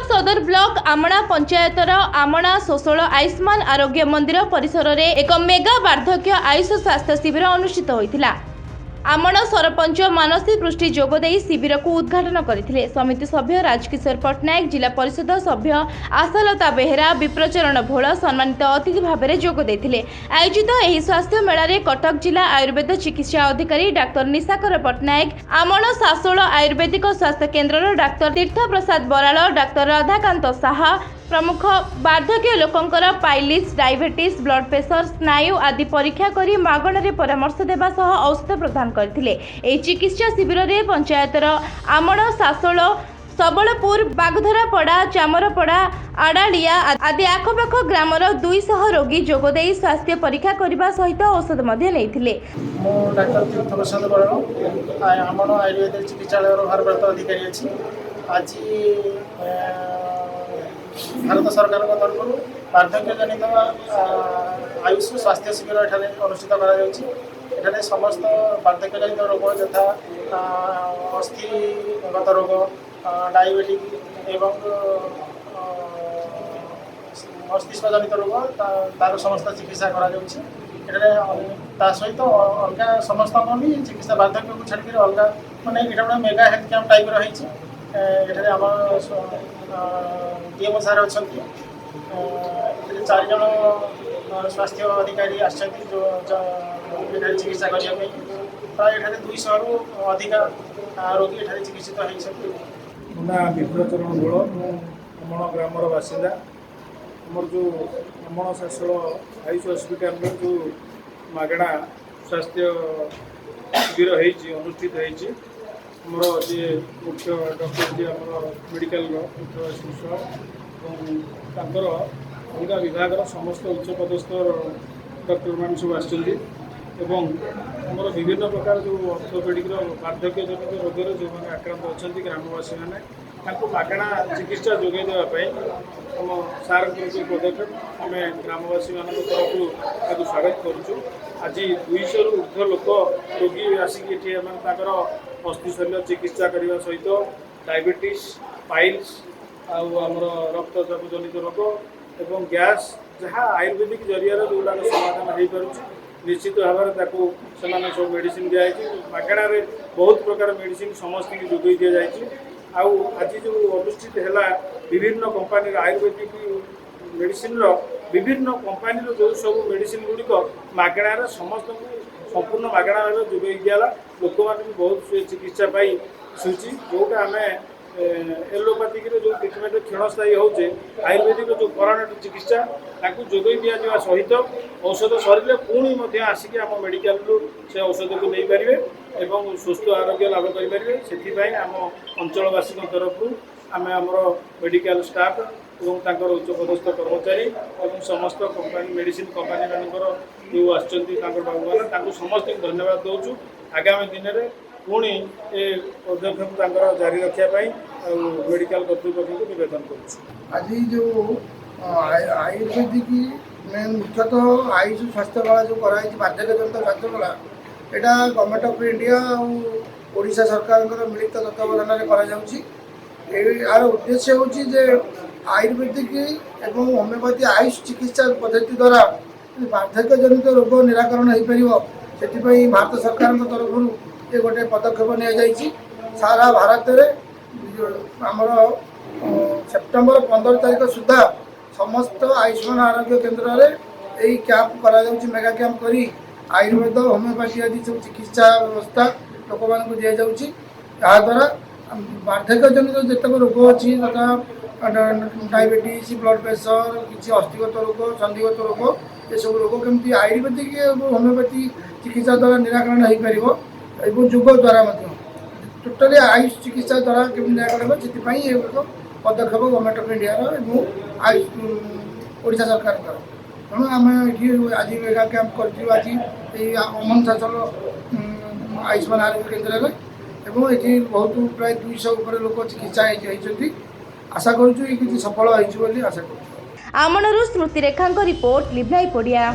सदर block आमणा पंचायतर आमणा social Ayushman आरोग्य मंदिर परिसर में एक मेगा वार्धक्य आयुष स्वास्थ्य शिविर अनुष्ठित होता। आमण सरपंच मानसी पृष्टि जोगदे शिविर को उद्घाटन करते। समिति सभ्य राजकिशोर पट्टनायक, जिला परिषद सभ्य आशालता बेहेरा, विप्रचरण भोल सम्मानित अतिथि भाव में जोगदे। आयोजित यह स्वास्थ्य मेला कटक जिला आयुर्वेद चिकित्सा अधिकारी डाक्तर निशाकर पट्टनायक, आमण सासोल आयुर्वेदिक स्वास्थ्य केन्द्र डाक्तर तीर्थ प्रसाद बराल, डाक्तर राधाकांत साहा प्रमुख वार्धक्य लोकंकर पाइलिस, डायबिटीज, ब्लड प्रेशर, स्नायु आदि परीक्षा करी मागणारे परामर्श देवा सह औषध प्रदान करथिले। एही चिकित्सा शिविर रे पंचायतर आमण सासोल सबलपुर, बागधरापड़ा, चामरपड़ा, आड़ालिया आदि आखपाख ग्रामर 200 रोगी जोगदे स्वास्थ्य परीक्षा करने सहित औषध नहीं। डाक्टर तीर्थ प्रसाद बराल आमण आयुर्वेद चिकित्सालय भारप्राप्त अधिकारी अच्छी। आज भारत सरकार तरफ वार्धक्य जनित आयुष स्वास्थ्य शिविर एठारे अनुष्ठित कर समस्त वार्धक्य जनित रोग यथा अस्थिगत रोग, डायबिटिक एवं मस्तिष्क जनित रोग तार समस्त चिकित्सा सहित अलग समस्त भी चिकित्सा वार्धक्य को छाड़ी अलग मानने गोटे मेगा हेल्थ कैंप टाइप रही। आम डीएमओ सार अच्छा 4 जन स्वास्थ्य अधिकारी आसछन्ति जो चिकित्सा करने प्राय 200 रु अधिक रोगी एठारे चिकित्सित होती। ना विप्रचरण गोल आमण ग्रामर बासिंदा आमर जो आमण सासोल आयुष हस्पिटाल जो मागणा स्वास्थ्य शिविर अनुष्ठित होती। मोर जी मुख्य डॉक्टर जी आम मेडिकल अलग विभाग समस्त उच्च पदस्थ डॉक्टर मान सब आमर विभिन्न प्रकार जो ऑर्थोपेडिक वार्धक्य जनित रोगर जो मैंने आक्रांत अच्छा ग्रामवासी मैंने मागणा चिकित्सा जोगाई देवाई आम सार जो पदक्षेप आम ग्रामवासी मान तरफ स्वागत करुँ। आज 200 रु ऊर्ध्व लोक रोगी आसिक अस्थिशल्य चिकित्सा करने सहित डायबिटीज, पाइल्स आमर रक्तचाप जनित रोग एवं गैस जहाँ आयुर्वेदिक जरिया जोगुड़ा समाधान हो पार निश्चित भाव में सब मेडिसिन दिखाई मागणार बहुत प्रकार मेडिसिन समस्त की जोगई दि जाए। आज जो अनुष्ठित है विभिन्न कंपानी आयुर्वेदिक मेडिसिन विभिन्न कंपानी जो सब मेडिसिन गुड़िक मागणार समस्त संपूर्ण मागणा भाव जोगई दिगला। लोक मैंने बहुत चिकित्सा पाई सूची जोटा आम एलोपैथिक जो ट्रिटमेंट क्षणस्थायी होचे आयुर्वेदिक जो परमानेंट चिकित्सा जोगई दिजा सहित औषध सर पुणी आसिक आम मेडिकल से औषध को नहीं पारे और सुस्थ आरोग्य लाभ करें। से आम अंचलवासी तरफ आम आमर मेडिकल स्टाफ और उच्च पदस्थ कर्मचारी और समस्त कंपानी मेडिसिन कंपानी मानकर जो आसमान समस्त धन्यवाद दौचु। आगामी दिन में पुणी ए पदक्षेप जारी रखापी मेडिकल कर्तृपक्ष को निवेदन कर। आज जो आयुर्वेदिक मेन मुख्यतः आयुष स्वास्थ्य कला जो कराई वार्धक्य जनित स्वास्थ्य कला यहाँ गवर्नमेंट ऑफ इंडिया और ओडिशा सरकार मिलित तत्वावधान यार उद्देश्य हूँ आयुर्वेदिक एवं होमियोपैथी आयुष चिकित्सा पद्धति द्वारा वार्धक्य जनित रोग निराकरण हो पार से भारत सरकार तरफ ये गोटे पदक्षेप नि सारा भारत में आमर सेप्टेम्बर 15 तारीख सुधा समस्त आयुष्मान आरोग्य केन्द्र में यही कैंप करा मेगा कैंप करी आयुर्वेद होमियोपैथी आदि सब चिकित्सा व्यवस्था लोक मान दि जाऊँगी। याद्वारा वार्धक्य जनित जितक रोग अच्छी तथा डायबिटीज, ब्लड प्रेशर, किसी अस्थिगत रोग, संधिगत रोग ये सब रोग केमती आयुर्वेदिक होमियोपैथी चिकित्सा द्वारा निराकरण हो पार और जोग द्वारा टोटाली आयुष चिकित्सा द्वारा केमती निराकरण से पदक्षेप government of India Ayush Odisha सरकार तेणु आम ये आज मेगा कैंप कर आज अमन सासोल आयुष्मान आरोग्य केन्द्र में ये बहुत प्राय 200 उपर लोक चिकित्सा होती। आशा करूँ सफल होती आशा करूँ। आमणरू स्मृति रेखा रिपोर्ट लिब्लाई पड़िया।